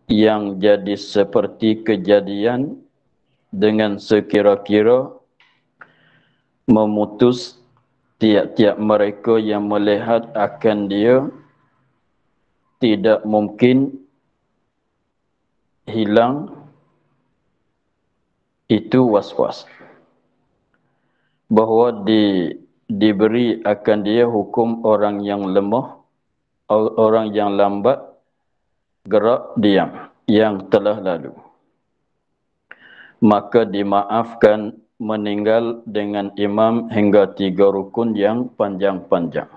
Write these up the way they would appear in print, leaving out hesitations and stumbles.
yang jadi seperti kejadian dengan sekira-kira memutus tiap-tiap mereka yang melihat akan dia tidak mungkin hilang itu was-was. Bahawa diberi akan dia hukum orang yang lemah, orang yang lambat gerak diam yang telah lalu. Maka dimaafkan meninggal dengan imam hingga 3 rukun yang panjang-panjang.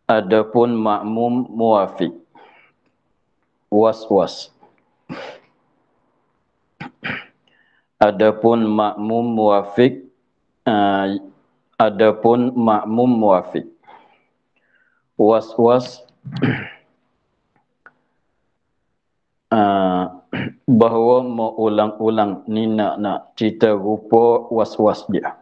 Adapun makmum muafiq, was-was. Adapun makmum muafiq, was-was bahawa mengulang-ulang ni nak cerita rupa was-was dia.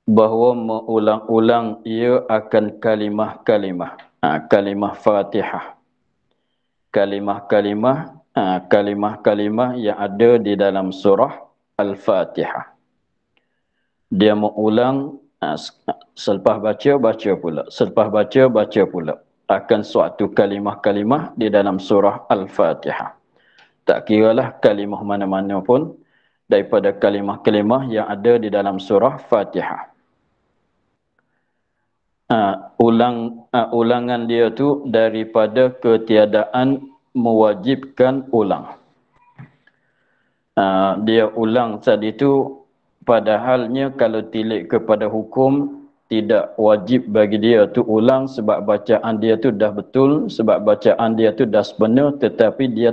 Bahawa mengulang-ulang ia akan kalimah-kalimah, kalimah Fatihah. Kalimah-kalimah yang ada di dalam surah Al-Fatihah. Dia mengulang, selepas baca pula. Selepas baca pula. Akan suatu kalimah-kalimah di dalam surah Al-Fatihah. Tak kiralah kalimah mana-mana pun daripada kalimah-kalimah yang ada di dalam surah Fatihah. Ulangan dia tu daripada ketiadaan mewajibkan ulang. Dia ulang tadi tu, padahalnya kalau tilik kepada hukum tidak wajib bagi dia tu ulang sebab bacaan dia tu dah betul, sebab bacaan dia tu dah sebenar, tetapi dia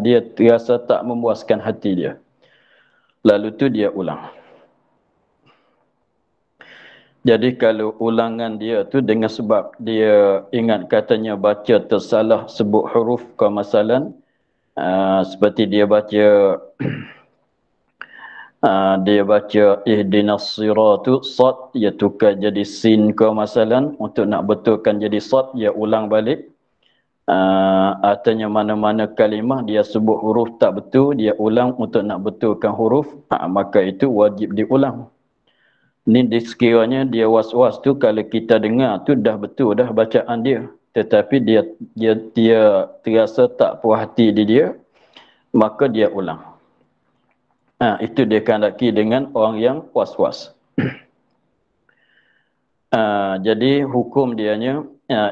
dia terasa tak memuaskan hati dia. Lalu tu dia ulang. Jadi kalau ulangan dia tu dengan sebab dia ingat katanya baca tersalah sebut huruf kemasalan, seperti dia baca ihdinas siratu sad, dia tukar jadi sin kemasalan, untuk nak betulkan jadi sad dia ulang balik. Artinya mana-mana kalimah dia sebut huruf tak betul, dia ulang untuk nak betulkan huruf, maka itu wajib diulang. Ni sekiranya dia was-was tu, kalau kita dengar tu dah betul dah bacaan dia, tetapi dia terasa tak puas hati di dia, maka dia ulang. Itu dia kehendaki dengan orang yang was-was. Jadi hukum dianya,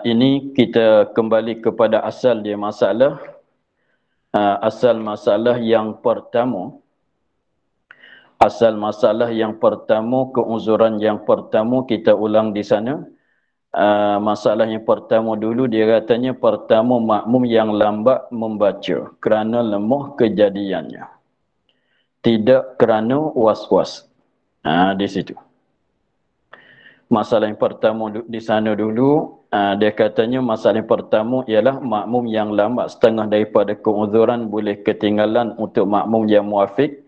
ini kita kembali kepada asal dia masalah. Asal masalah yang pertama, keuzuran yang pertama kita ulang di sana. Masalah yang pertama dulu, dia katanya pertama makmum yang lambat membaca kerana lemah kejadiannya, tidak kerana was-was. Di situ. Masalah yang pertama di sana dulu, dia katanya masalah yang pertama ialah makmum yang lambat setengah daripada keuzuran boleh ketinggalan untuk makmum yang muafiq,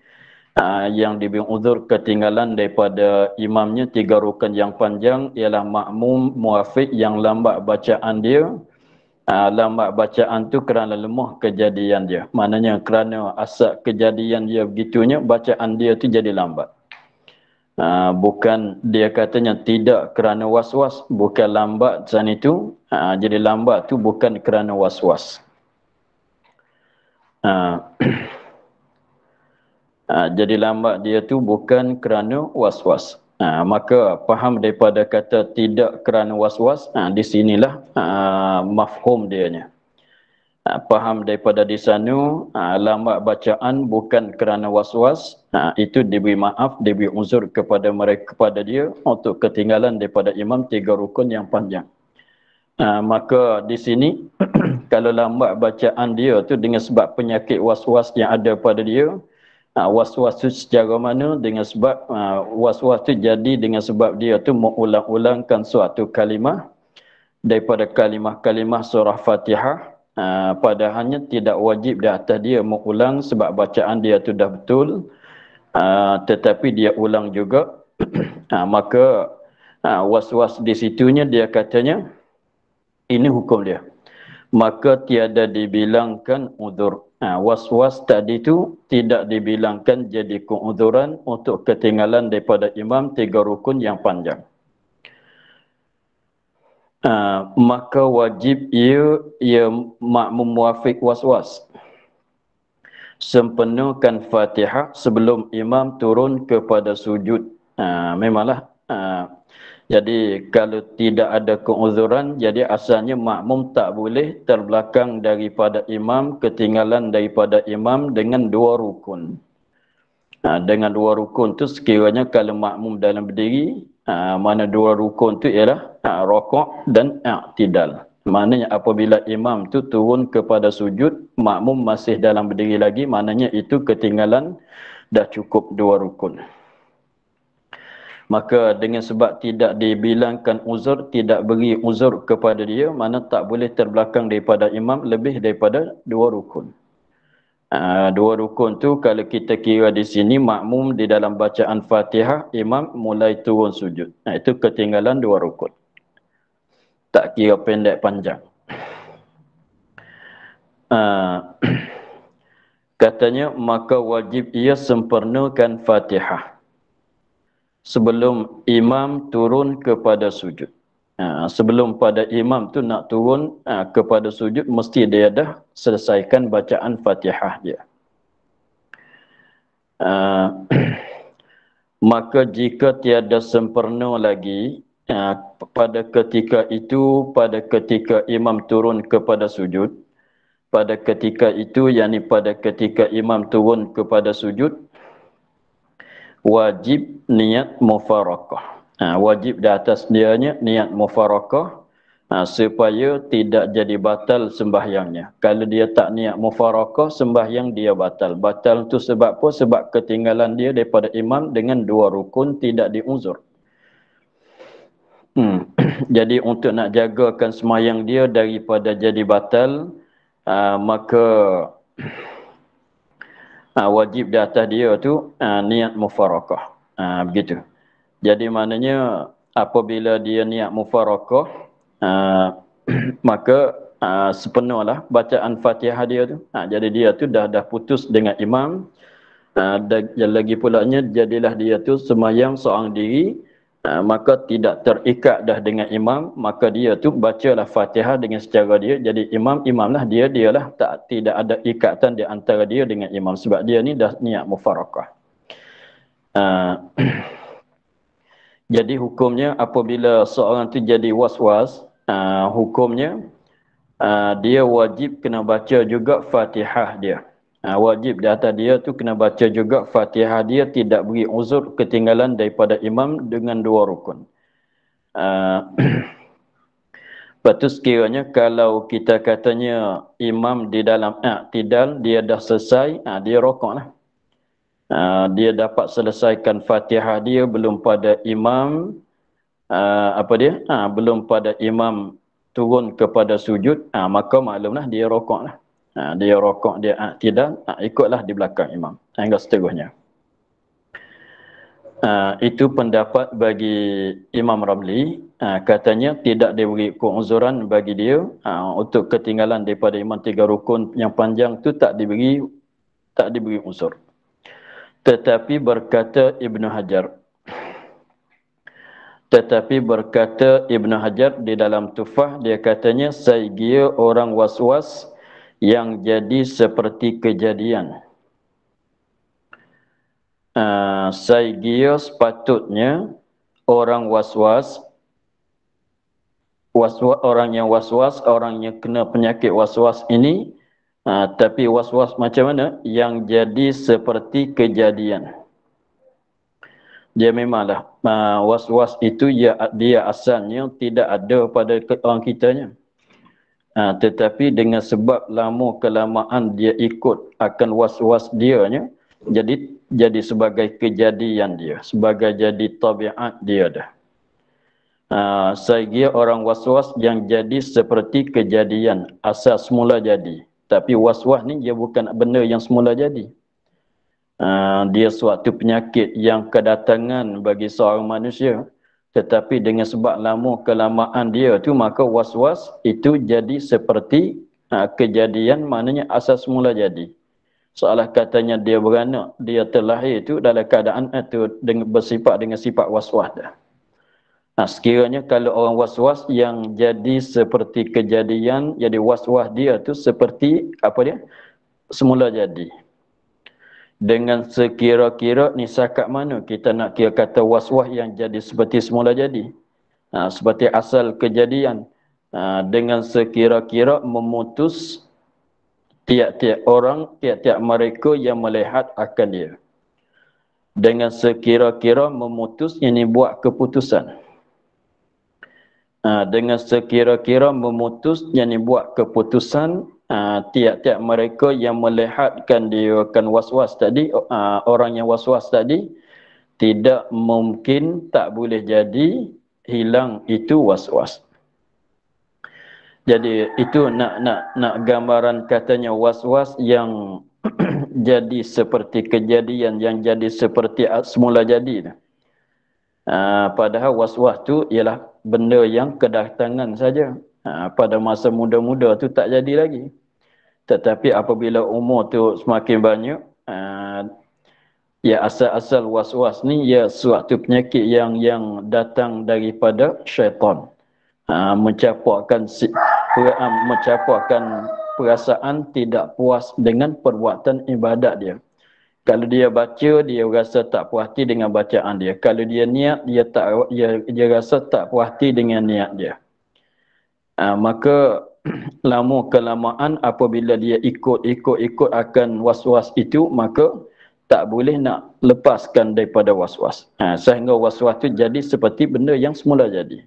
yang diberi uzur ketinggalan daripada imamnya 3 rukun yang panjang, ialah makmum muafiq yang lambat bacaan dia. Lambat bacaan tu kerana lemah kejadian dia. Maknanya kerana asal kejadian dia begitunya, bacaan dia tu jadi lambat. Bukan dia katanya tidak kerana was-was, bukan lambat sana itu. Jadi lambat tu bukan kerana was-was. Jadi lambat dia tu bukan kerana was-was. Maka faham daripada kata tidak kerana was-was, di sinilah mafhum dianya. Faham daripada di sana, lambat bacaan bukan kerana was-was, itu diberi maaf, diberi uzur kepada mereka, kepada dia untuk ketinggalan daripada imam 3 rukun yang panjang. Maka di sini kalau lambat bacaan dia tu dengan sebab penyakit was-was yang ada pada dia, was-was tu secara mana? Dengan sebab was-was tu jadi dengan sebab dia tu mengulang-ulangkan suatu kalimah daripada kalimah-kalimah surah Fatihah. Padahalnya tidak wajib di atas dia mengulang sebab bacaan dia tu dah betul. tetapi dia ulang juga, maka was-was di situnya dia katanya ini hukum dia, maka tiada dibilangkan uzur. Was-was tadi tu tidak dibilangkan jadi keuzuran untuk ketinggalan daripada imam 3 rukun yang panjang. Maka wajib ia makmum muafiq was-was sempurnakan Fatihah sebelum imam turun kepada sujud. Memanglah. Jadi kalau tidak ada keuzuran, jadi asalnya makmum tak boleh terbelakang daripada imam, ketinggalan daripada imam dengan 2 rukun. Dengan 2 rukun tu sekiranya kalau makmum dalam berdiri, mana 2 rukun tu ialah rokok dan i'tidal. Maknanya apabila imam tu turun kepada sujud, makmum masih dalam berdiri lagi, maknanya itu ketinggalan dah cukup 2 rukun. Maka dengan sebab tidak dibilangkan uzur, tidak beri uzur kepada dia, mana tak boleh terbelakang daripada imam lebih daripada 2 rukun. 2 rukun tu kalau kita kira di sini, makmum di dalam bacaan Fatihah, imam mulai turun sujud. Itu ketinggalan 2 rukun. Tak kira pendek panjang. Katanya, maka wajib ia sempurnakan Fatihah sebelum imam turun kepada sujud. Sebelum pada imam tu nak turun kepada sujud, mesti dia dah selesaikan bacaan Fatihah dia. Maka jika tiada sempurna lagi, pada ketika itu, pada ketika imam turun kepada sujud, pada ketika itu, yakni pada ketika imam turun kepada sujud, wajib niat mufarakah. Wajib di atas dianya niat mufarakah, supaya tidak jadi batal sembahyangnya. Kalau dia tak niat mufarakah, sembahyang dia batal. Batal tu sebab apa? Sebab ketinggalan dia daripada imam dengan 2 rukun tidak diuzur. Jadi untuk nak jagakan sembahyang dia daripada jadi batal, maka wajib di atas dia tu niat mufarakah. Begitu. Jadi maknanya apabila dia niat mufarakah, maka sepenuhlah bacaan Fatihah dia tu. Jadi dia tu dah putus dengan imam. Dan lagi pulanya jadilah dia tu sembahyang seorang diri, maka tidak terikat dah dengan imam, maka dia tu bacalah Fatihah dengan secara dia. Jadi imamlah dialah, tidak ada ikatan di antara dia dengan imam, sebab dia ni dah niat mufarakah. Jadi hukumnya apabila seorang tu jadi was-was, hukumnya dia wajib kena baca juga Fatihah dia. Wajib di atas dia tu kena baca juga Fatihah dia, tidak beri uzur ketinggalan daripada imam dengan 2 rukun. Lepas tu sekiranya kalau kita katanya imam di dalam i'tidal, dia dah selesai, dia rokok lah. Dia dapat selesaikan Fatihah dia belum pada imam, belum pada imam turun kepada sujud, maka maklumlah dia rokok lah. Dia rokok, dia i'tidal, ikutlah di belakang imam, hingga seterusnya. Itu pendapat bagi Imam Ramli. Katanya tidak diberi keuzuran bagi dia untuk ketinggalan daripada imam 3 rukun yang panjang tu, tak diberi uzur. Tetapi berkata Ibnu Hajar di dalam Tufah, dia katanya saigya orang was-was yang jadi seperti kejadian. Saigya sepatutnya orang was-was, orang yang was-was, orang yang kena penyakit was-was ini, tapi was-was macam mana? Yang jadi seperti kejadian. Dia memanglah was-was itu dia asalnya tidak ada pada orang kitanya. Tetapi dengan sebab lama kelamaan dia ikut akan was-was dianya, jadi sebagai kejadian dia, sebagai jadi tabiat dia dah. Saya orang was-was yang jadi seperti kejadian, asal semula jadi. Tapi was-was ni dia bukan benda yang semula jadi. Dia suatu penyakit yang kedatangan bagi seorang manusia, tetapi dengan sebab lama kelamaan dia tu, maka was-was itu jadi seperti kejadian, maknanya asas mula jadi. Seolah katanya dia beranak, dia terlahir itu dalam keadaan itu bersifat dengan sifat was-was dah. Sekiranya kalau orang was-was yang jadi seperti kejadian, jadi was-was dia tu seperti apa dia? Semula jadi. Dengan sekira-kira ni sakat mana kita nak kira kata was-was yang jadi seperti semula jadi. Seperti asal kejadian. Dengan sekira-kira memutus tiap-tiap orang, tiap-tiap mereka yang melihat akan dia. Dengan sekira-kira memutus, ini buat keputusan. Dengan sekira-kira memutus, yang buat keputusan, tiap-tiap mereka yang melihatkan dia akan was-was tadi, orang yang was-was tadi, tidak mungkin, tak boleh jadi hilang itu was-was. Jadi itu nak gambaran katanya was-was yang jadi seperti kejadian, yang jadi seperti semula jadi. Padahal was-was tu ialah benda yang kedatangan saja. Pada masa muda-muda tu tak jadi lagi. Tetapi apabila umur tu semakin banyak, ya asal-asal was-was ni ya suatu penyakit yang datang daripada syaitan. Mencampurkan perasaan tidak puas dengan perbuatan ibadat dia. Kalau dia baca, dia rasa tak puas hati dengan bacaan dia. Kalau dia niat, dia rasa tak puas hati dengan niat dia. Maka lama kelamaan apabila dia ikut akan was-was itu, maka tak boleh nak lepaskan daripada was-was. Sehingga was-was itu jadi seperti benda yang semula jadi.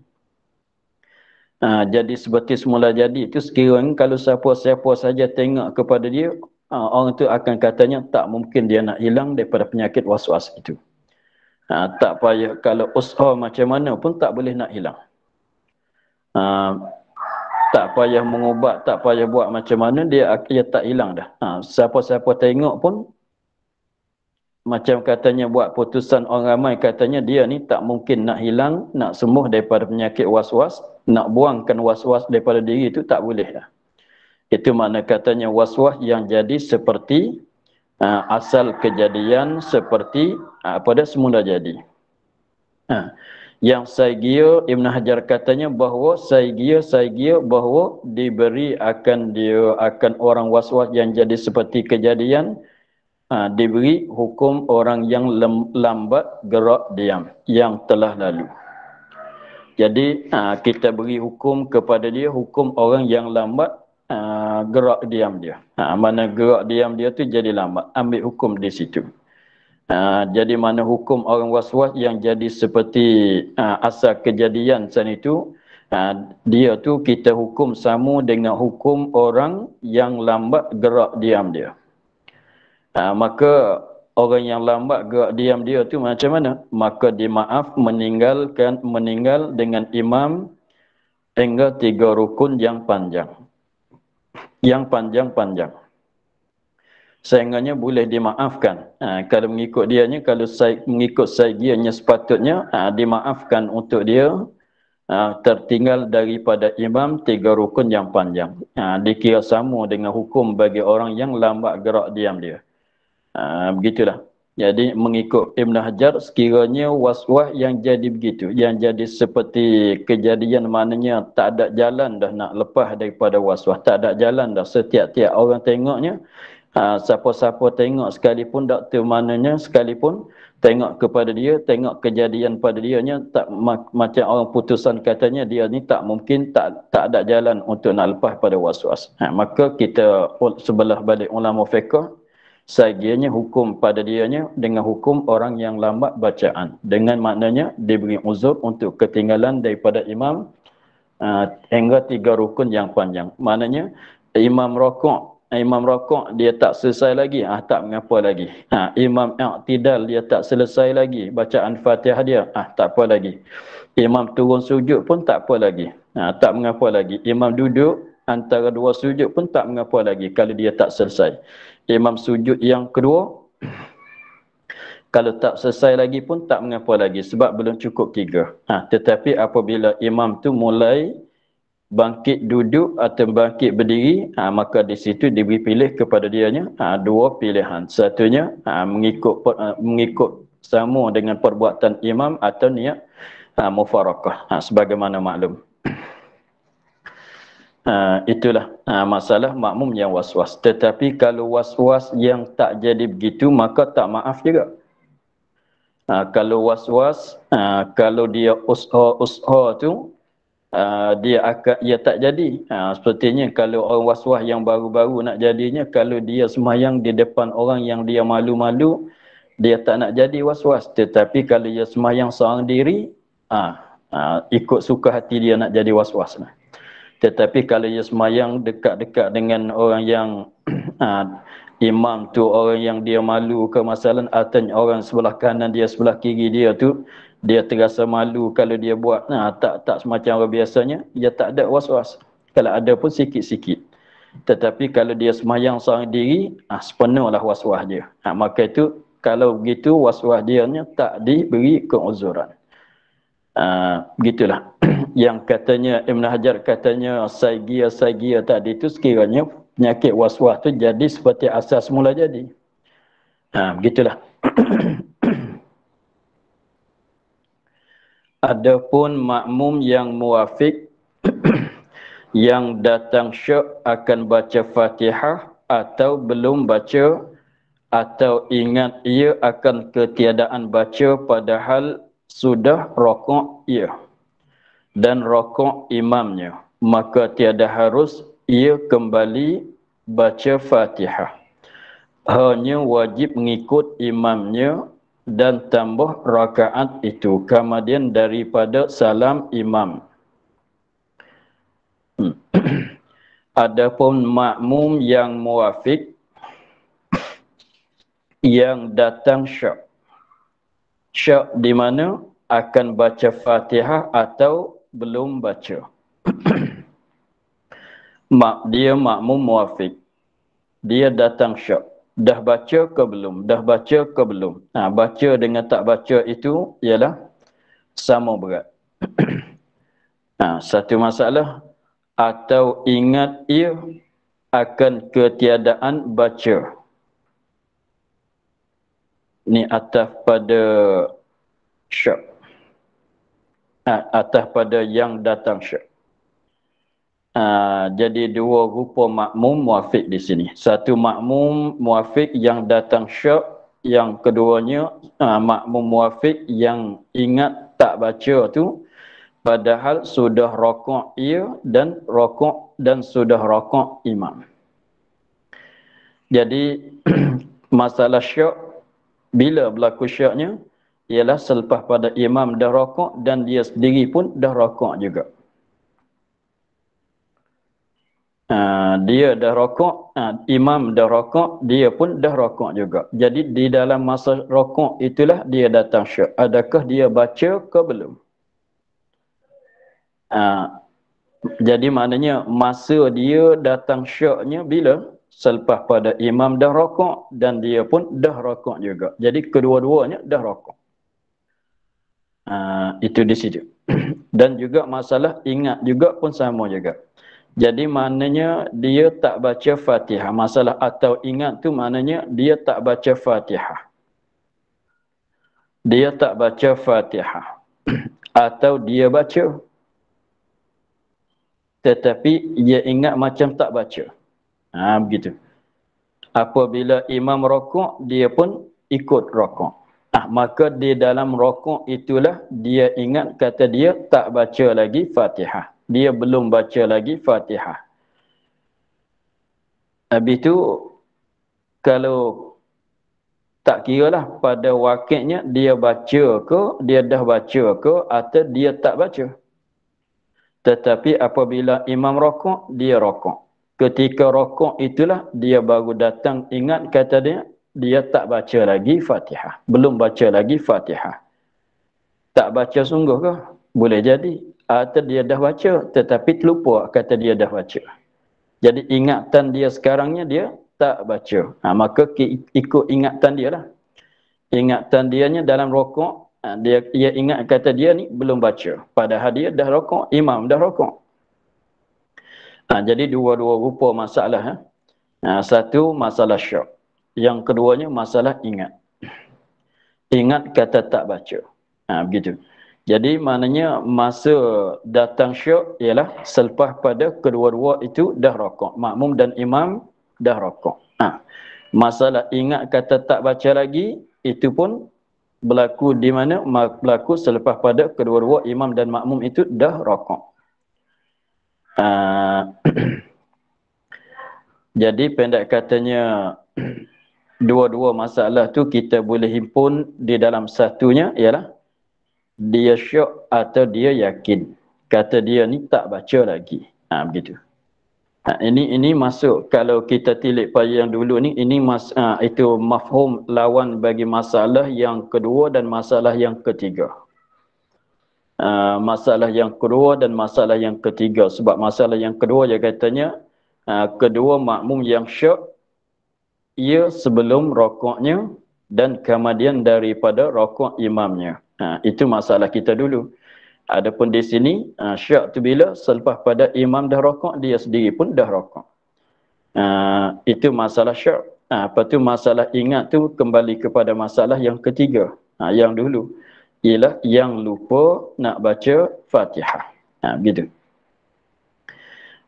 Jadi seperti semula jadi itu, sekiranya kalau siapa-siapa saja tengok kepada dia, orang itu akan katanya tak mungkin dia nak hilang daripada penyakit was-was itu. Tak payah, kalau usaha macam mana pun tak boleh nak hilang. Tak payah mengubat, tak payah buat macam mana, dia tak hilang dah. Siapa-siapa tengok pun, macam katanya buat putusan orang ramai, katanya dia ni tak mungkin nak hilang, nak sembuh daripada penyakit was-was, nak buangkan was-was daripada diri itu tak boleh dah. Itu makna katanya was-was yang jadi seperti asal kejadian, seperti pada semula jadi. Yang saigia, Ibn Hajar katanya bahawa saigia bahawa diberi akan orang was-was yang jadi seperti kejadian, diberi hukum orang yang lambat gerak diam, yang telah lalu. Jadi kita beri hukum kepada dia, hukum orang yang lambat gerak diam dia. Mana gerak diam dia tu jadi lambat, ambil hukum di situ. Jadi mana hukum orang was-was yang jadi seperti asal kejadian sana itu, dia tu kita hukum sama dengan hukum orang yang lambat gerak diam dia. Maka orang yang lambat gerak diam dia tu macam mana? Maka dimaaf meninggal dengan imam hingga 3 rukun yang panjang. Yang panjang-panjang. Sehingganya boleh dimaafkan. Kalau mengikut dianya, kalau mengikut saigianya sepatutnya dimaafkan untuk dia tertinggal daripada imam 3 rukun yang panjang. Dikira sama dengan hukum bagi orang yang lambat gerak diam dia. Begitulah. Jadi mengikut Ibn Hajar, sekiranya was-was yang jadi begitu, yang jadi seperti kejadian, maknanya tak ada jalan dah nak lepas daripada was-was, tak ada jalan dah. Setiap-tiap orang tengoknya, siapa-siapa tengok sekalipun, doktor mananya sekalipun tengok kepada dia, tengok kejadian pada dianya, tak macam orang putusan katanya dia ni tak mungkin, tak ada jalan untuk nak lepas pada was-was. Maka kita sebelah balik ulama fiqh, saigianya hukum pada dianya dengan hukum orang yang lambat bacaan, dengan maknanya diberi uzur untuk ketinggalan daripada imam hingga 3 rukun yang panjang. Maknanya imam rokok dia tak selesai lagi, tak mengapa lagi. Imam i'tidal dia tak selesai lagi bacaan Fatihah dia, tak apa lagi. Imam turun sujud pun tak apa lagi, tak mengapa lagi. Imam duduk antara 2 sujud pun tak mengapa lagi kalau dia tak selesai. Imam sujud yang kedua, Kalau tak selesai lagi pun tak mengapa lagi sebab belum cukup 3. Tetapi apabila imam tu mulai bangkit duduk atau bangkit berdiri, maka di situ diberi pilih kepada dianya dua pilihan. Satunya mengikut sama dengan perbuatan imam atau niat mufarakah, sebagaimana maklum. Itulah masalah makmum yang was-was. Tetapi kalau was-was yang tak jadi begitu, maka tak maaf juga. Kalau was-was, kalau dia ushha tu, dia tak jadi. Sepertinya kalau orang was-was yang baru-baru nak jadinya, kalau dia sembahyang di depan orang yang dia malu-malu, dia tak nak jadi was-was. Tetapi kalau dia sembahyang seorang diri, ikut suka hati dia nak jadi was-was. Tetapi kalau dia sembahyang dekat-dekat dengan orang yang imam tu, orang yang dia malu ke masalah, atau orang sebelah kanan dia, sebelah kiri dia tu, dia terasa malu kalau dia buat tak semacam orang biasanya, dia tak ada was-was. Kalau ada pun sikit-sikit. Tetapi kalau dia sembahyang seorang diri, sepenuhlah was-was dia. Maka itu kalau begitu was-was dia tak diberi keuzuran. Begitulah. Yang katanya Ibn Hajar katanya saigia tadi itu sekiranya penyakit was-was tu jadi seperti asas mula jadi. Begitulah. Adapun makmum yang muafiq yang datang syak akan baca Fatihah atau belum baca, atau ingat ia akan ketiadaan baca padahal sudah rokok ia dan rokok imamnya, maka tiada harus ia kembali baca Fatihah. Hanya wajib mengikut imamnya dan tambah rakaat itu kemudian daripada salam imam. Adapun makmum yang muafiq yang datang syak. Syak di mana akan baca Fatihah atau belum baca. Dia makmum muafiq. Dia datang syak. Dah baca ke belum? Dah baca ke belum? Baca dengan tak baca itu ialah sama berat. Satu masalah. Atau ingat ia akan ketiadaan baca. Ni atas pada syak. Atas pada yang datang syak. Jadi dua rupa makmum muafiq di sini. Satu makmum muafiq yang datang syak, yang keduanya makmum muafiq yang ingat tak baca tu padahal sudah rokok ia dan sudah rokok imam. Jadi masalah syak, bila berlaku syaknya ialah selepas pada imam dah rokok dan dia sendiri pun dah rokok juga. Dia dah rokok, imam dah rokok, dia pun dah rokok juga. Jadi di dalam masa rokok itulah dia datang syak. Adakah dia baca ke belum? Jadi maknanya masa dia datang syaknya bila? Selepas pada imam dah rokok dan dia pun dah rokok juga. Jadi kedua-duanya dah rokok. Itu di situ. Dan juga masalah ingat juga pun sama juga. Jadi maknanya dia tak baca Fatihah. Masalah atau ingat tu maknanya dia tak baca Fatihah. Dia tak baca Fatihah. Atau dia baca. Tetapi dia ingat macam tak baca. Begitu. Apabila imam rokok, dia pun ikut rokok. Maka di dalam rokok itulah dia ingat kata dia tak baca lagi Fatihah. Dia belum baca lagi Fatihah. Habis itu, kalau tak kira lah pada wakilnya dia baca ke, dia dah baca ke, atau dia tak baca. Tetapi apabila imam rokok, dia rokok. Ketika rokok itulah dia baru datang ingat kata dia tak baca lagi Fatihah. Belum baca lagi Fatihah. Tak baca sungguh ke? Boleh jadi. Atau dia dah baca tetapi terlupa kata dia dah baca. Jadi ingatan dia sekarangnya dia tak baca. Maka ikut ingatan dia lah. ingatan dianya dalam rokok, dia ingat kata dia ni belum baca. Padahal dia dah rokok, imam dah rokok. Jadi dua-dua rupa masalah. Satu masalah syak. Yang keduanya masalah ingat. Ingat kata tak baca. Begitu. Jadi maknanya masa datang syak ialah selepas pada kedua-dua itu dah rokok. Makmum dan imam dah rokok. Masalah ingat kata tak baca lagi, itu pun berlaku di mana? Berlaku selepas pada kedua-dua imam dan makmum itu dah rokok. Jadi pendek katanya, dua-dua masalah tu kita boleh himpun di dalam satunya ialah dia syok atau dia yakin kata dia ni tak baca lagi. Begitu. Ini masuk, kalau kita tilik pada yang dulu ni, ini itu mafhum lawan bagi masalah yang kedua dan masalah yang ketiga. Masalah yang kedua dan masalah yang ketiga. Sebab masalah yang kedua dia katanya, kedua makmum yang syok ia sebelum rokoknya dan kemudian daripada rokok imamnya. Itu masalah kita dulu. Adapun di sini, syak tu bila selepas pada imam dah rokok, dia sendiri pun dah rokok. Itu masalah syak. Lepas tu masalah ingat tu kembali kepada masalah yang ketiga. Yang dulu ialah yang lupa nak baca Fatihah. Begitu.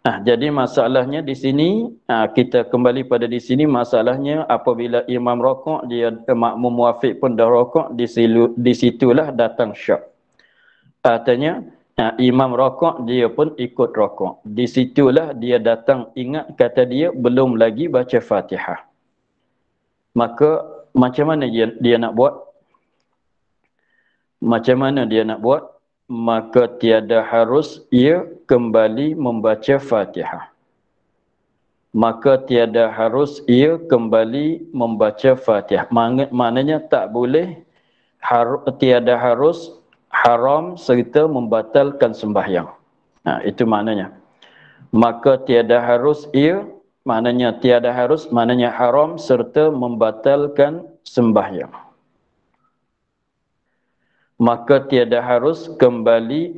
Jadi masalahnya di sini, kita kembali pada di sini, masalahnya apabila imam rokok, dia makmum muafiq pun dah rokok, di situlah datang syak. Artinya, imam rokok, dia pun ikut rokok. Di situlah dia datang ingat kata dia belum lagi baca Fatihah. Maka macam mana dia nak buat? Macam mana dia nak buat? Maka tiada harus ia kembali membaca Fatihah. Maka tiada harus ia kembali membaca Fatihah. Maknanya tak boleh, tiada harus haram serta membatalkan sembahyang. Itu maknanya. Maka tiada harus ia, maknanya tiada harus, maknanya haram serta membatalkan sembahyang. Maka tiada harus kembali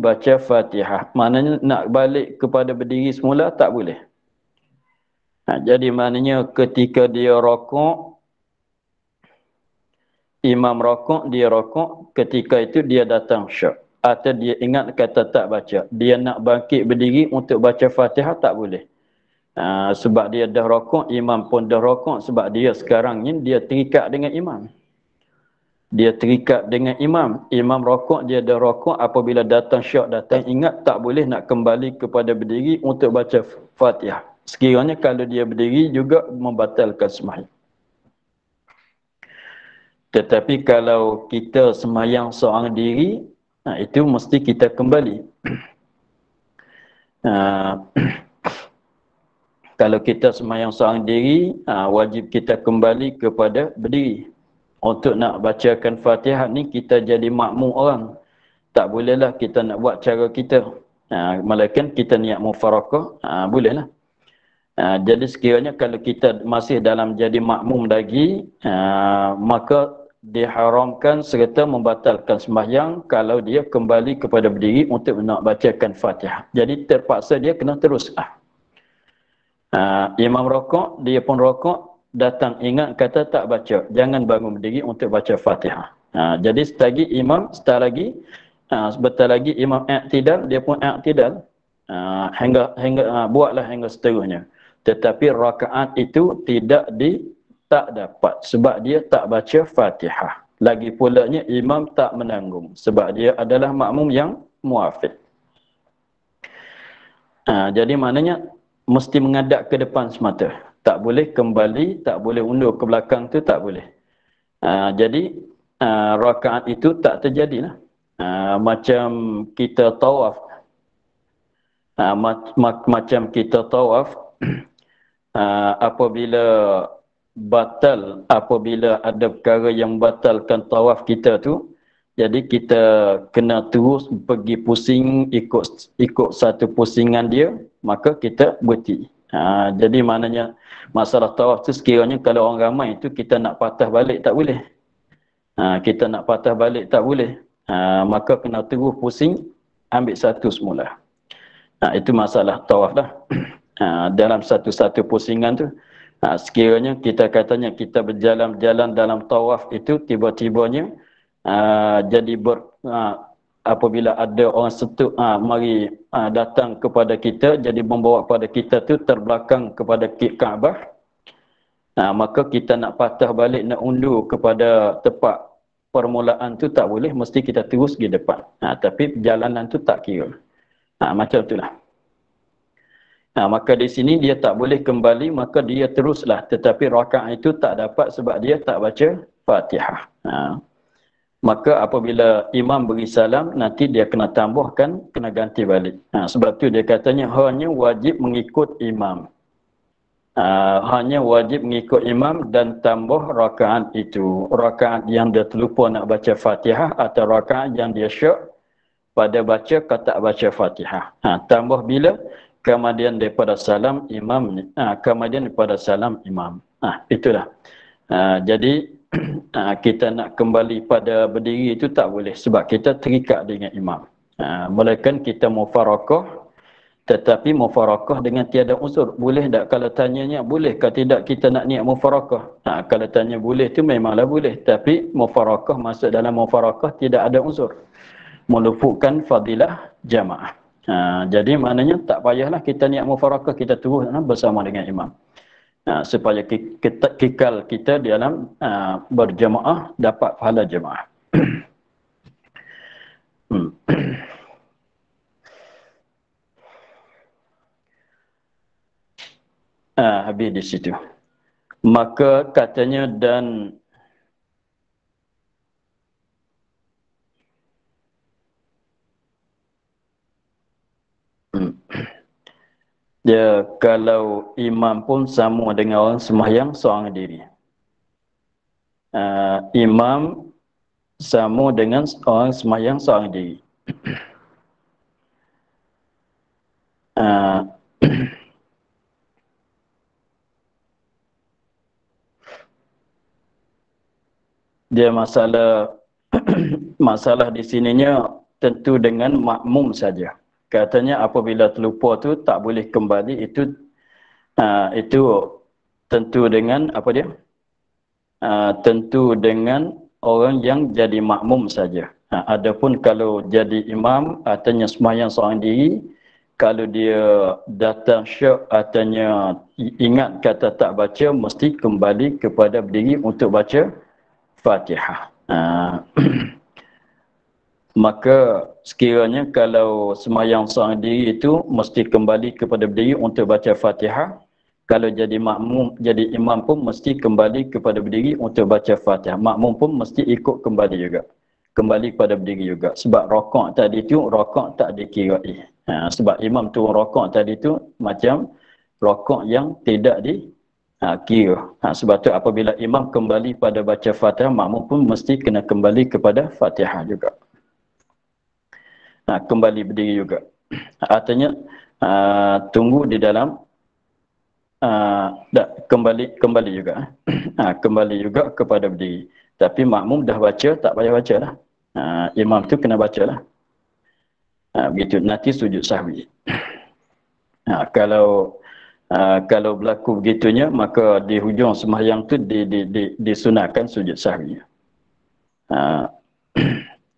baca Fatihah. Maknanya nak balik kepada berdiri semula tak boleh. Jadi maknanya ketika dia rokok, imam rokok, dia rokok, ketika itu dia datang syak. Atau dia ingat kata tak baca. Dia nak bangkit berdiri untuk baca Fatihah tak boleh. Sebab dia dah rokok, imam pun dah rokok. Sebab dia sekarang ni dia terikat dengan imam. Dia terikat dengan imam. Imam rokok, dia dah rokok. Apabila datang syak, datang ingat, tak boleh nak kembali kepada berdiri untuk baca Fatihah. Sekiranya kalau dia berdiri juga membatalkan sembahyang. Tetapi kalau kita sembahyang seorang diri, itu mesti kita kembali. Kalau kita sembahyang seorang diri, wajib kita kembali kepada berdiri. Untuk nak bacakan Fatihah ni, kita jadi makmum orang. Tak bolehlah kita nak buat cara kita. Melainkan kita niat mufarakah, bolehlah. Jadi sekiranya kalau kita masih dalam jadi makmum lagi, maka diharamkan serta membatalkan sembahyang kalau dia kembali kepada berdiri untuk nak bacakan Fatihah. Jadi terpaksa dia kena terus. Imam rokok, dia pun rokok, datang ingat kata tak baca, jangan bangun berdiri untuk baca Fatihah. Jadi setagi imam, sebentar lagi imam i'tidal, dia pun i'tidal, buatlah hingga seterusnya. Tetapi rakaat itu tak dapat sebab dia tak baca Fatihah. Lagi pulanya imam tak menanggung sebab dia adalah makmum yang muafiq. Jadi maknanya mesti menghadap ke depan semata. Tak boleh kembali, tak boleh undur ke belakang tu, tak boleh. Jadi rakaat itu tak terjadilah. Macam kita tawaf. Macam kita tawaf, apabila ada perkara yang batalkan tawaf kita tu, jadi kita kena terus pergi pusing ikut satu pusingan dia, maka kita berhenti. Jadi maknanya masalah tawaf tu sekiranya kalau orang ramai tu kita nak patah balik tak boleh. Kita nak patah balik tak boleh. Maka kena terus pusing, ambil satu semula. Itu masalah tawaf dah. Dalam satu-satu pusingan tu, sekiranya kita katanya kita berjalan-jalan dalam tawaf itu tiba-tibanya jadi apabila ada orang setuk mari datang kepada kita, jadi membawa kepada kita tu terbelakang kepada Kaabah, maka kita nak patah balik, nak undur kepada tempat permulaan tu tak boleh, mesti kita terus di depan. Tapi perjalanan tu tak kira. Macam itulah. Maka di sini dia tak boleh kembali, maka dia teruslah. Tetapi rakaat itu tak dapat sebab dia tak baca Fatihah. Maka apabila imam beri salam, nanti dia kena tambahkan, kena ganti balik. Sebab tu dia katanya hanya wajib mengikut imam. Hanya wajib mengikut imam dan tambah rakaat itu. Rakaat yang dia terlupa nak baca Fatihah atau rakaat yang dia syak pada baca ke tak baca Fatihah. Tambah bila? Kemudian daripada salam imam. Kemudian daripada salam imam. Itulah. Jadi kita nak kembali pada berdiri itu tak boleh sebab kita terikat dengan imam. Melainkan kita mufarakah, tetapi mufarakah dengan tiada unsur. Boleh tak? Kalau tanyanya boleh ke tidak kita nak niat mufarakah? Kalau tanya boleh tu memanglah boleh, tapi mufarakah masuk dalam mufarakah tidak ada unsur, meluputkan fadilah jamaah. Jadi maknanya tak payahlah kita niat mufarakah, kita terus bersama dengan imam. Supaya kekal kita di dalam berjamaah, dapat pahala jamaah. Habis di situ. Maka katanya dan dia kalau imam pun sama dengan orang sembahyang seorang diri. Imam sama dengan orang sembahyang seorang diri. Dia masalah masalah di sininya tentu dengan makmum saja. Katanya apabila terlupa tu tak boleh kembali, itu tentu dengan apa dia? Tentu dengan orang yang jadi makmum saja. Adapun kalau jadi imam, artinya sembahyang seorang diri, kalau dia datang syak, artinya ingat kata tak baca, mesti kembali kepada berdiri untuk baca Fatihah. Maka sekiranya kalau sembahyang seorang diri itu mesti kembali kepada berdiri untuk baca Fatihah. Kalau jadi makmum, jadi imam pun mesti kembali kepada berdiri untuk baca Fatihah. Makmum pun mesti ikut kembali juga. Kembali kepada berdiri juga. Sebab rakaat tadi itu rakaat tak dikirai. Sebab imam tu rakaat tadi itu macam rakaat yang tidak dikira. Sebab tu apabila imam kembali pada baca Fatihah, makmum pun mesti kena kembali kepada Fatihah juga. Kembali berdiri juga. Artinya tunggu di dalam kembali juga. Kembali juga kepada berdiri. Tapi makmum dah baca, tak payah baca lah. Imam tu kena baca lah. Begitu, nanti sujud sahwi. Kalau berlaku begitunya, maka di hujung sembahyang tu disunatkan sujud sahwi.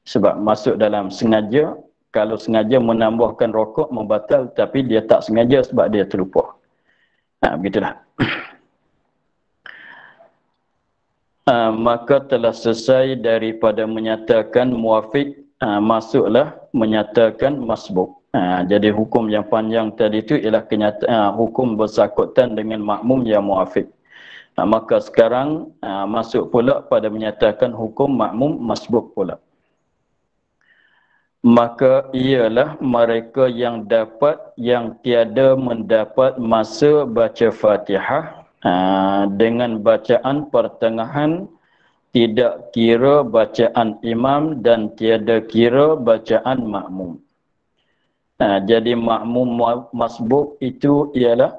Sebab masuk dalam sengaja, kalau sengaja menambahkan rokok membatal, tapi dia tak sengaja sebab dia terlupa. Begitulah. Maka telah selesai daripada menyatakan muafiq, masuklah menyatakan masbuk. Jadi hukum yang panjang tadi itu ialah hukum bersakutan dengan makmum yang muafiq. Maka sekarang masuk pula pada menyatakan hukum makmum masbuk pula. Maka ialah mereka yang tiada mendapat masa baca Fatihah dengan bacaan pertengahan, tidak kira bacaan imam dan tiada kira bacaan makmum. Jadi makmum masbuk itu ialah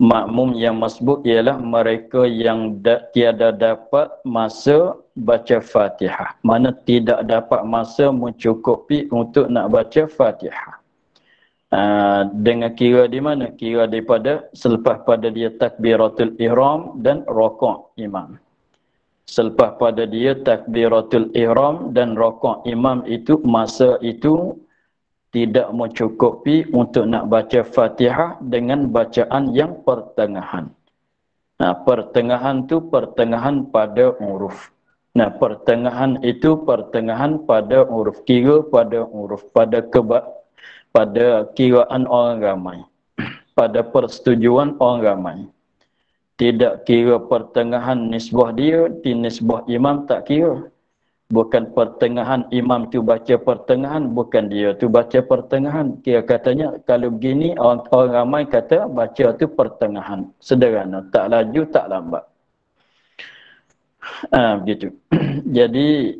Makmum yang masbuk ialah mereka yang tiada dapat masa baca Fatihah. Mana tidak dapat masa mencukupi untuk nak baca Fatihah. Dengan kira di mana? Kira daripada selepas pada dia takbiratul ihram dan rokok imam. Selepas pada dia takbiratul ihram dan rokok imam itu, masa itu tidak mencukupi untuk nak baca Fatihah dengan bacaan yang pertengahan. Nah, pertengahan tu pertengahan pada huruf. Nah, pertengahan itu pertengahan pada huruf. Kira pada huruf, pada kiraan orang ramai. Pada persetujuan orang ramai. Tidak kira pertengahan nisbah dia, di nisbah imam tak kira. Bukan pertengahan imam tu baca pertengahan, bukan dia tu baca pertengahan. Kira katanya kalau begini orang ramai kata baca tu pertengahan. Sederhana, tak laju tak lambat. Begitu. Jadi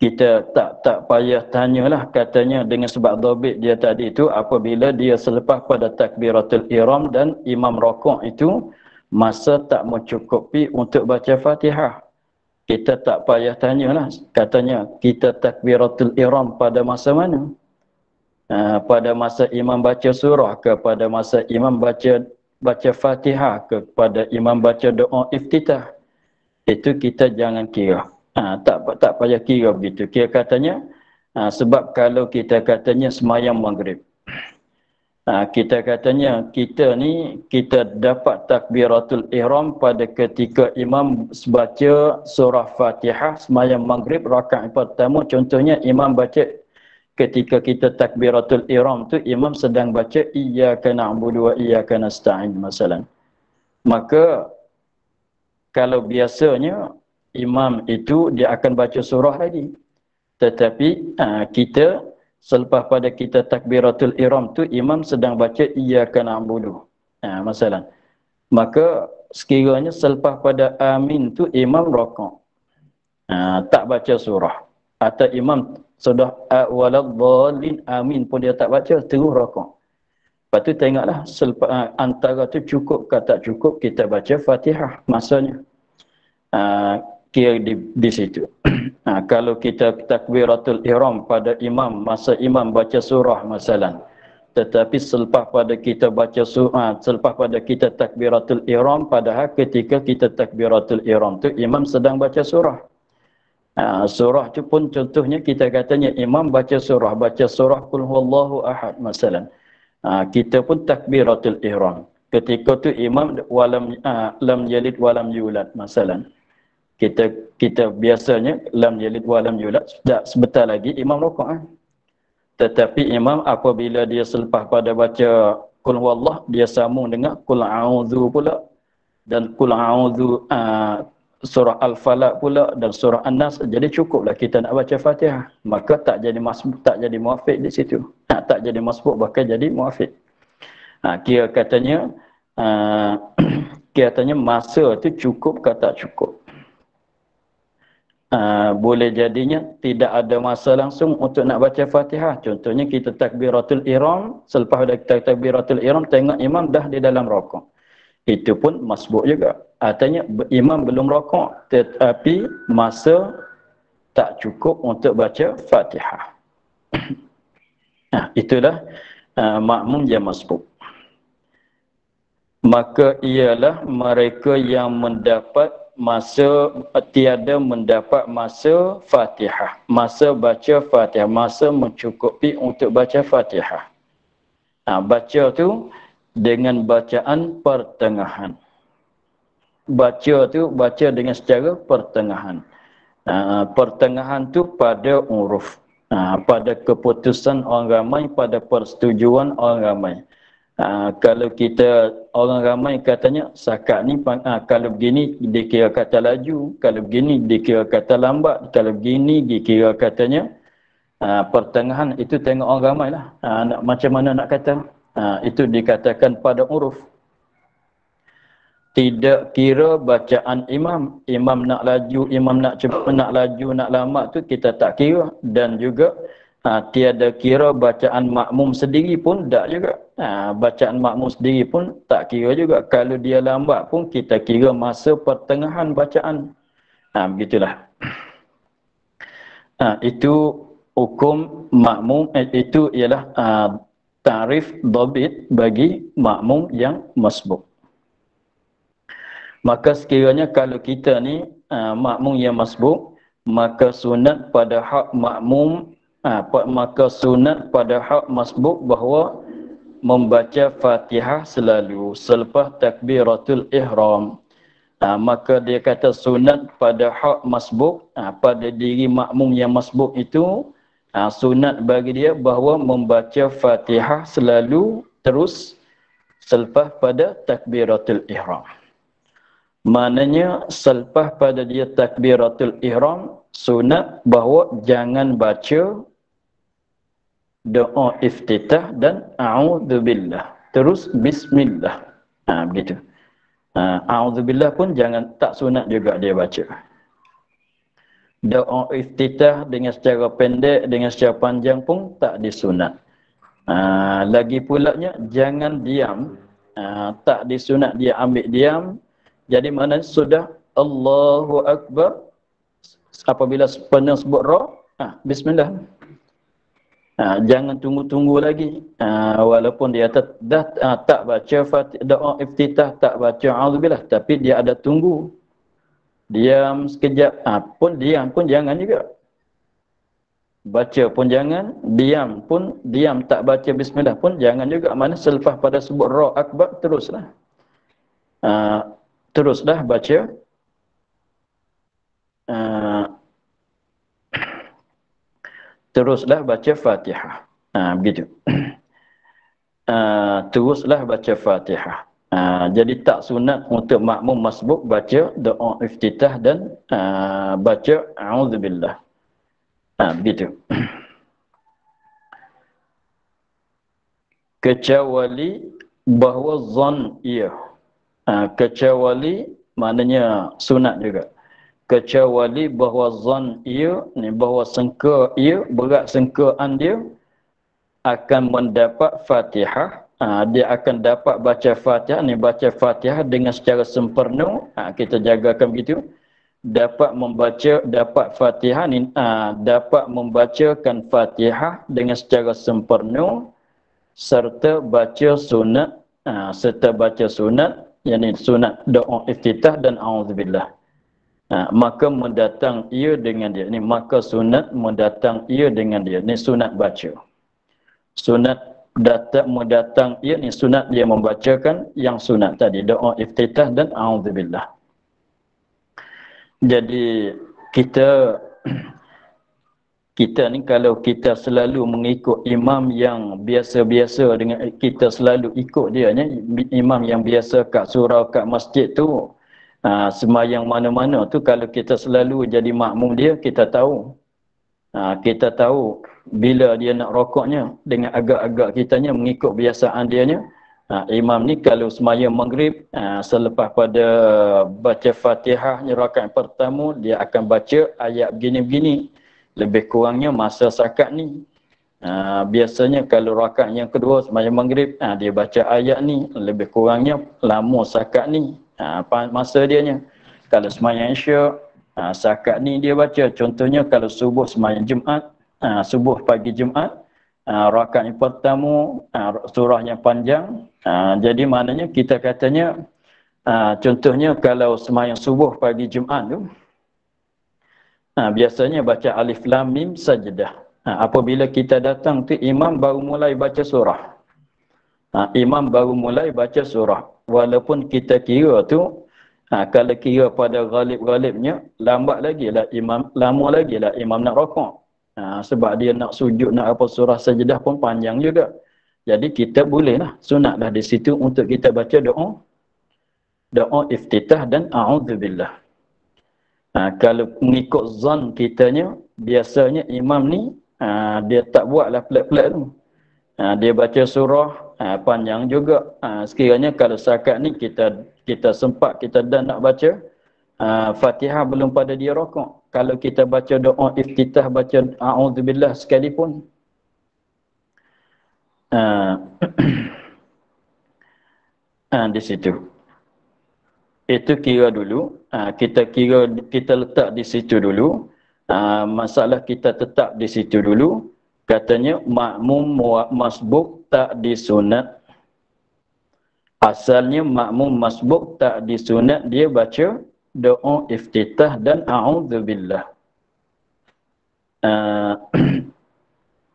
kita tak payah tanyalah katanya dengan sebab dhabit dia tadi itu apabila dia selepas pada takbiratul ihram dan imam rokok itu masa tak mencukupi untuk baca Fatihah. Kita tak payah tanyalah, katanya kita takbiratul ihram pada masa mana? Pada masa imam baca surah ke, pada masa imam baca Fatihah ke, pada imam baca doa iftitah. Itu kita jangan kira. Tak payah kira begitu. Kira katanya sebab kalau kita katanya semayang maghrib. Kita katanya kita ni kita dapat takbiratul ihram pada ketika imam baca surah Fatihah semayang maghrib rakaat pertama, contohnya imam baca ketika kita takbiratul ihram tu imam sedang baca iyyaka na'budu wa iyyaka nasta'in masalan. Maka kalau biasanya imam itu dia akan baca surah lagi, tetapi kita selepas pada kita takbiratul ihram tu imam sedang baca iyyaka na'budu. Masalah. Maka sekiranya selepas pada amin tu imam rakaat. Tak baca surah. Atau imam sudah waladhdallin amin pun dia tak baca, terus rakaat. Lepas tu tengoklah selepas antara tu cukup ke tak cukup kita baca Fatihah masanya. Kira di situ. Kalau kita takbiratul ihram pada imam, masa imam baca surah masalan. Tetapi selepas pada kita baca surah, selepas pada kita takbiratul ihram, padahal ketika kita takbiratul ihram tu imam sedang baca surah. Surah tu pun contohnya kita katanya imam baca surah qul huwallahu ahad masalan. Kita pun takbiratul ihram. Ketika tu imam lam yalid walam yulad masalan. Kita biasanya lam yalid walam yulad, sebentar lagi imam rakaat. Tetapi imam apabila dia selepas pada baca qul huwallah, dia sambung dengan qul a'udzu pula, dan qul a'udzu surah al-falaq pula dan surah an-nas. Jadi cukuplah kita nak baca Fatihah, maka tak jadi masbuk, tak jadi muafiq di situ. Tak jadi masbuk, bahkan jadi muafiq. Kira katanya katanya masa tu cukup ke tak cukup. Boleh jadinya tidak ada masa langsung untuk nak baca Fatihah. Contohnya kita takbiratul ihram, selepas dah kita takbiratul ihram tengok imam dah di dalam rakaat. Itu pun masbuk juga. Artinya imam belum rakaat tetapi masa tak cukup untuk baca Fatihah. Itulah makmum yang masbuk. Maka ialah mereka yang tiada mendapat masa Fatihah, masa baca Fatihah, masa mencukupi untuk baca Fatihah. Baca tu dengan bacaan pertengahan. Baca tu baca dengan secara pertengahan. Pertengahan tu pada huruf, pada keputusan orang ramai, pada persetujuan orang ramai. Kalau kita orang ramai katanya sakat ni kalau begini dikira kata laju, kalau begini dikira kata lambat, kalau begini dikira katanya pertengahan. Itu tengok orang ramai lah macam mana nak kata. Itu dikatakan pada huruf. Tidak kira bacaan imam, imam nak laju, imam nak cepat, nak laju, nak lambat tu kita tak kira. Dan juga tiada kira bacaan makmum sendiri pun tak juga. Bacaan makmum sendiri pun tak kira juga. Kalau dia lambat pun kita kira masa pertengahan bacaan. Begitulah. Itu hukum makmum, itu ialah tarif dhabit bagi makmum yang masbuk. Maka sekiranya kalau kita ni makmum yang masbuk, maka sunat pada hak makmum, maka sunat pada hak masbuk bahawa membaca Fatihah selalu selepas takbiratul ihram. Maka dia kata sunat pada hak masbuk, pada diri makmum yang masbuk itu, sunat bagi dia bahawa membaca Fatihah selalu terus selepas pada takbiratul ihram. Maknanya selepas pada dia takbiratul ihram, sunat bahawa jangan baca doa iftitah dan a'udzubillah. Terus bismillah. Begitu. A'udzubillah pun jangan, tak sunat juga dia baca. Doa iftitah dengan secara pendek, dengan secara panjang pun tak disunat. Lagi pulanya jangan diam. Tak disunat dia ambil diam. Jadi mana sudah Allahu Akbar, apabila pernah sebut ra, bismillah. Jangan tunggu-tunggu lagi. Walaupun dia dah tak baca doa iftitah, tak baca auzubillah, tapi dia ada tunggu. Diam sekejap, pun diam pun jangan juga. Baca pun jangan, diam tak baca bismillah pun jangan juga. Mana selepas pada sebut ra akbar teruslah. Teruslah baca teruslah baca Fatihah. Begitu. Teruslah baca Fatihah. Jadi tak sunat untuk makmum masbuk baca doa iftitah dan baca a'udzubillah. Begitu. Kecuali bahawa zon ia. Kecuali maknanya sunat juga. Kecuali bahawa zon ia, ni bahawa sangka ia, berat sangkaan dia akan mendapat Fatihah. Dia akan dapat baca Fatihah, ni baca Fatihah dengan secara sempurna. Kita jagakan begitu. Dapat membaca, dapat Fatihah ni, dapat membacakan Fatihah dengan secara sempurna serta baca sunat, yakni sunat doa iftitah dan a'udzubillah. Maka mendatang ia dengan dia. Ni maka sunat mendatang ia dengan dia. Ni sunat baca. Sunat mendatang ia, ni sunat dia membacakan yang sunat tadi, doa iftitah dan a'udzubillah. Jadi kita ni kalau kita selalu mengikut imam yang biasa-biasa dengan kita selalu ikut dia ni, imam yang biasa kat surau, kat masjid tu, sembahyang mana-mana tu, kalau kita selalu jadi makmum dia, kita tahu bila dia nak rokoknya, dengan agak-agak kitanya mengikut biasaan dia nya. Imam ni kalau sembahyang maghrib, selepas pada baca Fatihah rakaat pertama, dia akan baca ayat begini-begini. Lebih kurangnya masa sakat ni. Biasanya kalau rakaat yang kedua sembahyang maghrib, dia baca ayat ni. Lebih kurangnya lama sakat ni. Masa dia nya. Kalau sembahyang isyak, sakat ni dia baca. Contohnya kalau subuh sembahyang Jumaat, subuh pagi Jumaat, rakaat yang pertama, surah yang panjang. Jadi maknanya kita katanya, contohnya kalau sembahyang subuh pagi Jumaat tu, biasanya baca alif lam mim sajdah. Apabila kita datang tu imam baru mulai baca surah. Imam baru mulai baca surah. Walaupun kita kira tu, kalau kira pada ghalib-ghalibnya, lama lagi lah imam nak rokok. Sebab dia nak sujud, nak apa surah sajdah pun panjang juga. Jadi kita bolehlah, sunatlah di situ untuk kita baca doa iftitah dan a'udzubillah. Kalau mengikut zon kitanya, biasanya imam ni dia tak buatlah pelik-pelik tu. Dia baca surah panjang juga. Sekiranya kalau sakat ni kita sempat, kita dah nak baca, Fatihah belum pada dia rokok. Kalau kita baca doa iftitah, baca a'udzubillah sekalipun, uh, di situ. Itu kira dulu, kita letak di situ dulu. Masalah kita tetap di situ dulu. Katanya makmum masbuk tak disunat. Asalnya makmum masbuk tak disunat dia baca doa iftitah dan a'udzubillah.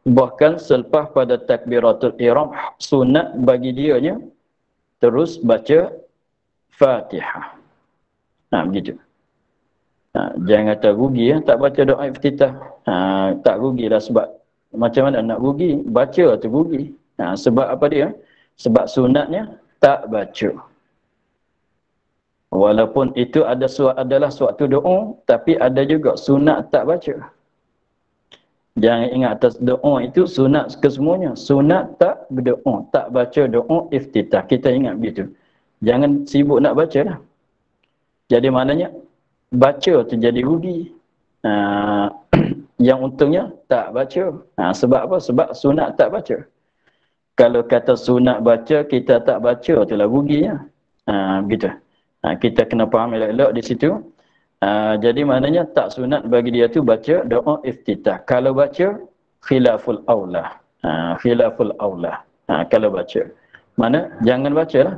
Bahkan selepas pada takbiratul ihram, sunat bagi dianya terus baca Fatihah. Begitu. Jangan kata rugi tak baca doa iftitah. Tak rugilah, sebab macam mana nak rugi? Baca tu rugi. Sebab apa dia? Sebab sunatnya tak baca. Walaupun itu adalah suatu doa, tapi ada juga sunat tak baca. Jangan ingat atas doa itu sunat kesemuanya. Sunat tak berdoa, tak baca doa iftitah. Kita ingat begitu. Jangan sibuk nak baca lah. Jadi maknanya baca tu jadi rugi. Yang untungnya tak baca. Sebab apa? Sebab sunat tak baca. Kalau kata sunat baca, kita tak baca, itulah ruginya. Begitu. Kita kena faham elok-elok di situ. Jadi maknanya tak sunat bagi dia tu baca doa iftitah. Kalau baca, khilaful aula. Khilaful aula. Kalau baca. Mana? Jangan baca lah.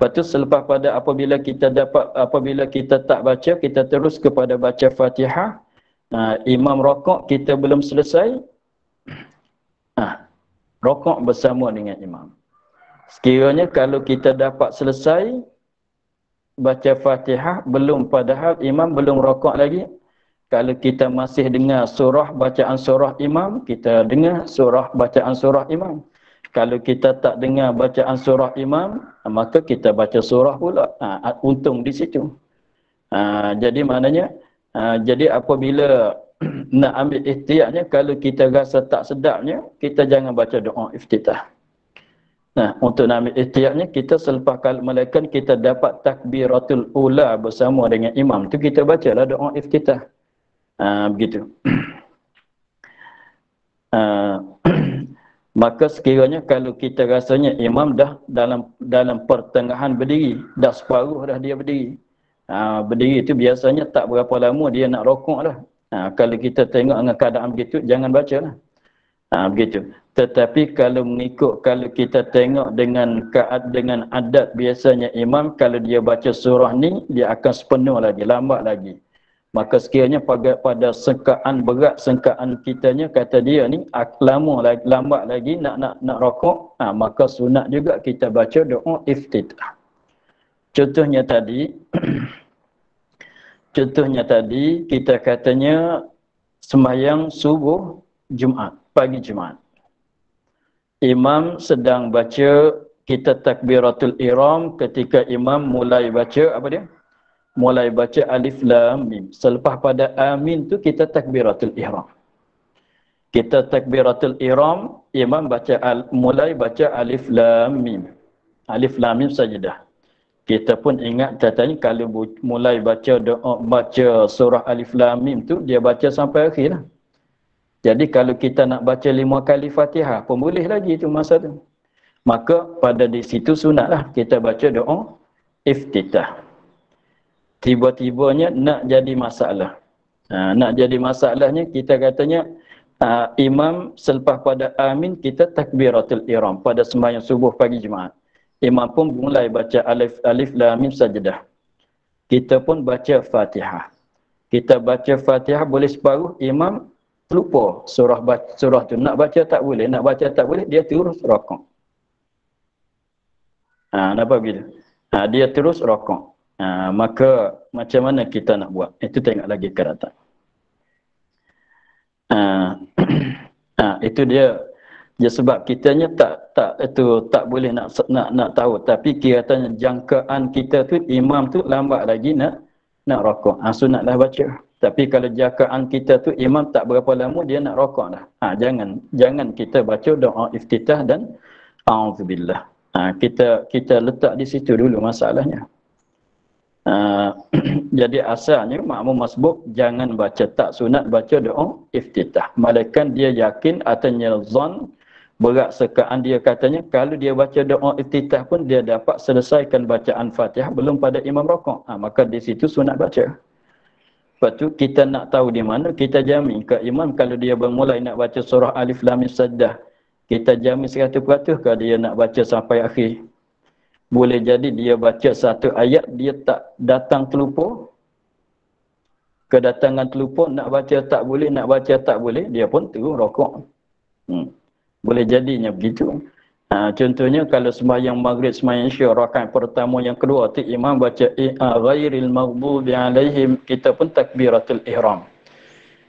Lepas tu selepas pada apabila kita tak baca, kita terus kepada baca Fatihah. Imam rokok kita belum selesai. Rokok bersama dengan imam. Sekiranya kalau kita dapat selesai baca Fatihah, belum, padahal imam belum rokok lagi. Kalau kita masih dengar surah bacaan surah imam, kita dengar surah bacaan surah imam. Kalau kita tak dengar bacaan surah imam, maka kita baca surah pula. Untung di situ. Jadi maknanya, jadi apabila nak ambil ihtiyatnya, kalau kita rasa tak sedapnya, kita jangan baca doa iftitah. Untuk nak ambil ihtiyatnya, kita selepas melakukan kita dapat takbiratul ula bersama dengan imam, tu kita bacalah doa iftitah. Begitu. Maka sekiranya kalau kita rasanya imam dah dalam pertengahan berdiri, dah separuh dah dia berdiri. Berdiri itu biasanya tak berapa lama dia nak rokok dah. Kalau kita tengok dengan keadaan begitu, jangan baca lah. Begitu. Tetapi kalau kita tengok dengan adat biasanya imam, kalau dia baca surah ni, dia akan sepenuh lagi, lambat lagi. Maka sekiranya pada sengkaan kitanya, kata dia ni lambat lagi nak rokok, maka sunat juga kita baca doa iftitah. Contohnya tadi kita katanya sembahyang subuh Jumaat, pagi Jumaat. Imam sedang baca, kita takbiratul ihram, ketika imam mulai baca apa dia? Mulai baca alif lam mim. Selepas pada amin tu kita takbiratul ihram. Kita takbiratul ihram, imam mulai baca alif lam mim. Alif lam mim sajadah. Kita pun ingat katanya kalau mulai baca surah alif lam mim tu, dia baca sampai akhir lah. Jadi kalau kita nak baca 5 kali Fatihah pun boleh lagi tu masa tu. Maka pada di situ sunatlah kita baca doa iftitah. Tiba-tibanya nak jadi masalah. Nak jadi masalahnya, kita katanya imam selepas pada amin, kita takbiratul ihram pada sembahyang subuh pagi Jumaat. Imam pun mulai baca alif lam mim sajadah. Kita pun baca Fatihah. Kita baca Fatihah boleh separuh, imam lupa surah tu. Nak baca tak boleh, dia terus rokok. Nampak begitu? Dia terus rokok. Maka macam mana kita nak buat? Itu tengok lagi ke datang. Itu dia sebab kitanya tak boleh nak tahu, tapi kiranya jangkaan kita tu imam tu lambat lagi nak rokok. Sunatlah baca. Tapi kalau jangkaan kita tu imam tak berapa lama dia nak rokok dah. Jangan kita baca doa iftitah dan a'udzubillah. Kita letak di situ dulu masalahnya. Jadi asalnya makmum masbuk jangan baca, tak sunat baca doa iftitah. Malaikat dia yakin atau zon berat sekaan dia katanya kalau dia baca doa iftitah pun dia dapat selesaikan bacaan Fatihah belum pada imam rokok. Maka di situ sunat baca. Lepas tu kita nak tahu di mana, kita jamin ke imam kalau dia bermulai nak baca surah Alif Lam Mim Sajdah. Kita jamin 100% ke dia nak baca sampai akhir. Boleh jadi dia baca satu ayat, dia tak datang terlupa. Kedatangan terlupa, nak baca tak boleh, nak baca tak boleh, dia pun terus rokok. Boleh jadinya begitu. Contohnya kalau sembahyang maghrib, sembahyang isya, rakaat pertama yang kedua, tu imam baca ghairil maghdubi alaihim, kita pun takbiratul ihram.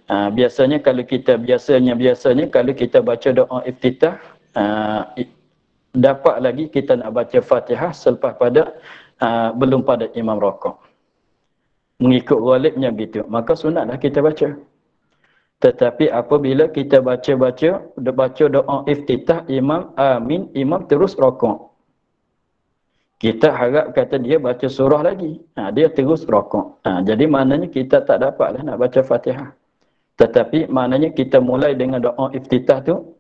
Biasanya kalau kita kalau kita baca doa iftitah, dapat lagi kita nak baca Fatihah selepas pada belum pada imam rokok. Mengikut ghalibnya begitu. Maka sunatlah kita baca. Tetapi apabila kita baca doa iftitah, imam amin, imam terus rokok. Kita harap kata dia baca surah lagi. Dia terus rokok. Jadi maknanya kita tak dapatlah nak baca Fatihah. Tetapi maknanya kita mulai dengan doa iftitah tu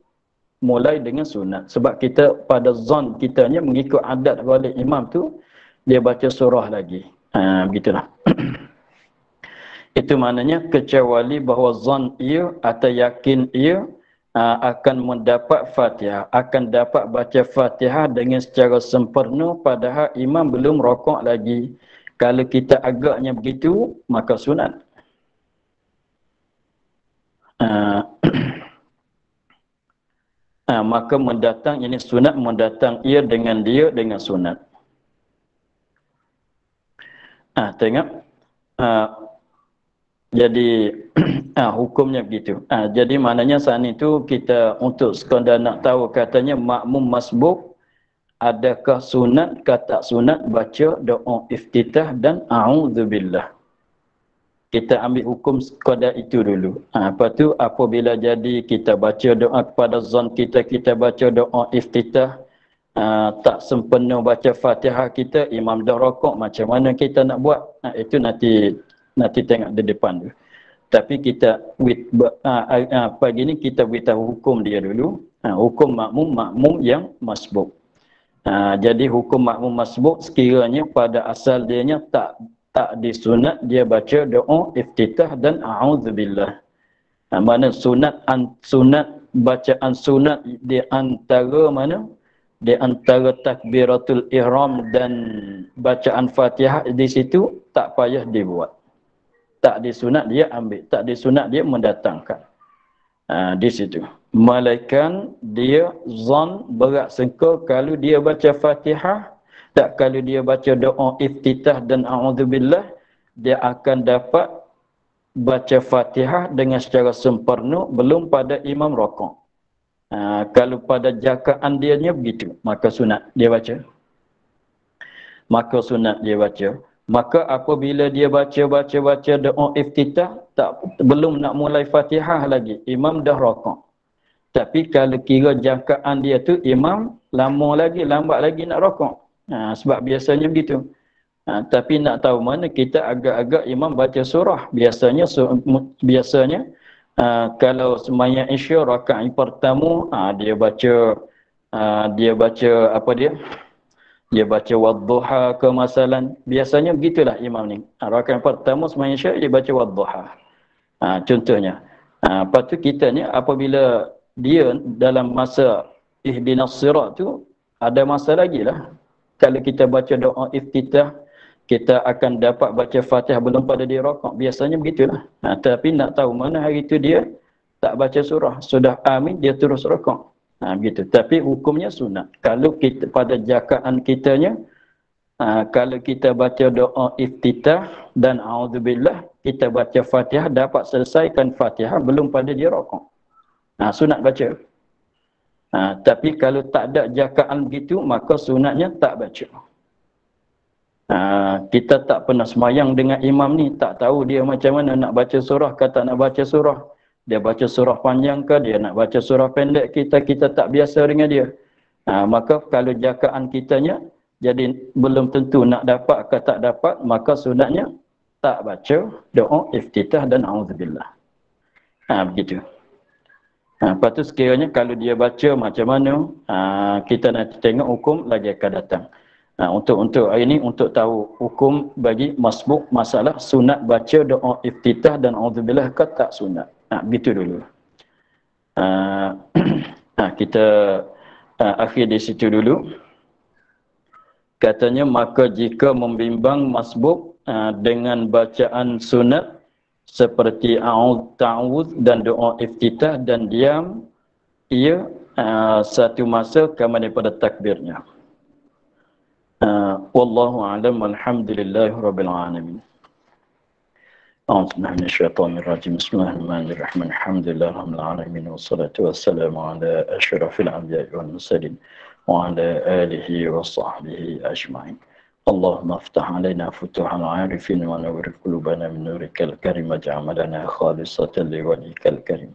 mulai dengan sunat. Sebab kita pada zon kitanya mengikut adat wali imam tu, dia baca surah lagi. Begitulah. Itu maknanya kecuali bahawa zon ia atau yakin ia akan mendapat Fatihah. Akan dapat baca Fatihah dengan secara sempurna padahal imam belum rokok lagi. Kalau kita agaknya begitu, maka sunat. Maka mendatang ini sunat, mendatang ia dengan dia dengan sunat. Tengok. Jadi hukumnya begitu. Jadi maknanya saat itu kita untuk sekadar nak tahu katanya makmum masbuk adakah sunat ke tak sunat baca doa iftitah dan a'udzubillah. Kita ambil hukum sekadar itu dulu. Lepas tu apabila jadi kita baca doa kepada zon kita, kita baca doa iftitah, tak sempurna baca Fatihah kita, imam dah rokok, macam mana kita nak buat? Itu nanti tengok di depan tu. Tapi kita pagi ni kita beritahu hukum dia dulu. Hukum makmum yang masbuk. Jadi hukum makmum masbuk sekiranya pada asal dianya tak disunat dia baca doa iftitah dan a'udzubillah. Mana sunat bacaan sunat di antara mana? Di antara takbiratul ihram dan bacaan Fatihah di situ tak payah dibuat. Tak disunat dia ambil, tak disunat dia mendatangkan. Di situ. Malaikat dia zon berat sangka kalau dia baca Fatihah, tak kalau dia baca doa iftitah dan a'udzubillah, dia akan dapat baca Fatihah dengan secara sempurna belum pada imam rokok. Kalau pada jakaan dianya begitu, maka sunat dia baca. Maka apabila dia baca doa iftitah, belum nak mulai Fatihah lagi, imam dah rokok. Tapi kalau kira jangkaan dia tu, imam lambat lagi nak rokok. Sebab biasanya begitu. Tapi nak tahu mana kita agak-agak imam baca surah. Biasanya kalau sembahyang isya rakaat pertama, dia baca apa dia? Dia baca wadduha ke masalan. Biasanya begitulah imam ni. Rakaat pertama sembahyang isya dia baca wadduha. Contohnya. Lepas tu kita ni apabila dia dalam masa ihdinas sirat tu ada masa lagi lah. Kalau kita baca doa iftitah, kita akan dapat baca Fatihah belum pada dia rokok. Biasanya begitulah. Tapi nak tahu mana hari itu dia tak baca surah. Sudah amin, dia terus rokok. Begitu. Tapi hukumnya sunat. Kalau kita pada jakaan kitanya, kalau kita baca doa iftitah dan a'udzubillah, kita baca Fatihah, dapat selesaikan Fatihah belum pada dia rokok. Sunat baca. Tapi kalau tak ada jakaan begitu, maka sunatnya tak baca. Kita tak pernah semayang dengan imam ni, tak tahu dia macam mana nak baca surah ke tak nak baca surah. Dia baca surah panjang ke, dia nak baca surah pendek, kita tak biasa dengan dia. Maka kalau jakaan kitanya, Jadi belum tentu nak dapat ke tak dapat, maka sunatnya tak baca doa iftitah dan auzubillah. Begitu. Lepas tu sekiranya kalau dia baca macam mana, kita nanti tengok hukum lagi akan datang. Untuk hari ini, untuk tahu hukum bagi masbuk masalah sunat baca doa iftitah dan auzubillah ke tak sunat. Begitu dulu. Kita akhir di situ dulu. Katanya, maka jika membimbang masbuk dengan bacaan sunat seperti ta'awudz dan doa iftitah dan diam, ia satu masa kama daripada takbirnya. Wallahu a'lam, walhamdulillahi rabbil alamin. A'udzu billahi minasyaitonir rajim. Bismillahirrahmanirrahim. Alhamdulillahirabbil alamin wassalatu wassalamu ala asyrafil anbiya'i wal mursalin wa ala alihi wa sahbihi ajma'in. اللهم افتح علينا فتوح العارفين ونور قلوبنا من نورك الكريم واجعل عملنا خالصة لوجهك الكريم.